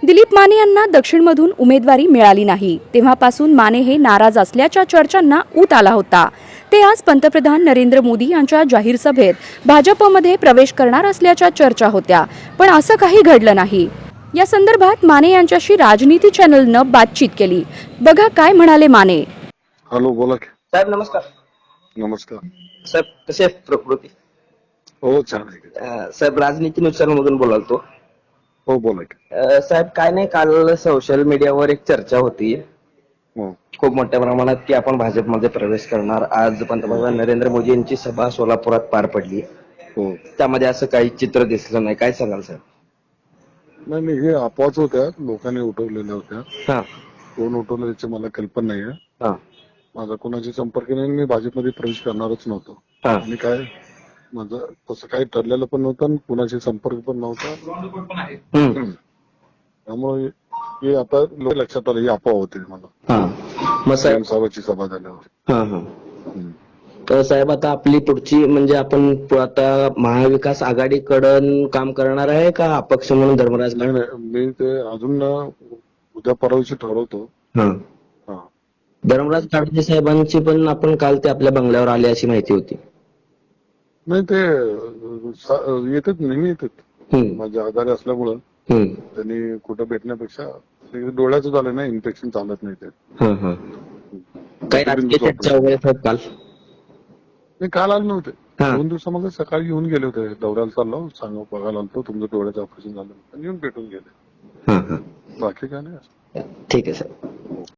दिलीप माने यांना दक्षिणमधून उमेदवारी मिळाली नाही तेव्हापासून माने हे नाराज असल्याच्या चर्चांना ऊत आला होता। ते आज पंतप्रधान नरेंद्र मोदी यांच्या जाहीर सभेत भाजपमध्ये प्रवेश करणार असल्याच्या चर्चा होत्या, पण असं काही घडलं नाही। या संदर्भात माने यांच्याशी राजनीती चॅनलनं बातचीत केली। बघा काय म्हणाले माने। हॅलो, बोला की साहेब नमस्कार। नमस्कार। साहेब कसे आहेत प्रकृती? हो, छान आहे। साहेब राजनीती न्यूज चॅनल मधून बोलालतो। हो, बोला की साहेब काय नाही, काल सोशल मीडियावर एक चर्चा होती हो खूप मोठ्या प्रमाणात की आपण भाजपमध्ये प्रवेश करणार। आज पंतप्रधान नरेंद्र मोदी यांची सभा सोलापुरात पार पडली, हो त्यामध्ये असं काही चित्र दिसलं नाही, काय सांगाल साहेब? नाही नाही, हे अफवाच होत्या, लोकांनी उठवलेल्या होत्या। हा कोण उठवलं याची मला कल्पना नाहीये। हा माझा कोणाशी संपर्क नाही, मी भाजपमध्ये प्रवेश करणारच नव्हतो। हा आणि काय माझं तसं काही ठरलेलं पण नव्हतं आणि कुणाशी संपर्क पण नव्हता। त्यामुळे हे आता लक्षात आलं, ही अफवा होती मला मग साहेब साहेबांची सभा झाल्यावर। तर साहेब आता आपली पुढची म्हणजे आपण आता महाविकास आघाडीकडून काम करणार आहे का अपक्ष म्हणून धर्मराज? नाही नाही, मी ते अजून उद्या परवाशी ठरवतो। हा, धर्मराज काळजे साहेबांची पण आपण काल ते आपल्या बंगल्यावर आले अशी माहिती होती। नाही ते येतात, नेहमी येतात। माझ्या आजारी असल्यामुळं त्यांनी कुठं भेटण्यापेक्षा डोळ्याचं झालं ना, इन्फेक्शन चालत नाही ते। काही राजकीय चर्चा वगैरे साहेब काल? नाही, काल आले नव्हते। 2 दिवसामध्ये सकाळी येऊन गेले होते, दौऱ्याला चाललो, सांगा बघायला आलतो, तुमचं डोळ्याचं ऑपरेशन झालं, येऊन भेटून गेले। बाकी काय नाही। ठीक आहे साहेब।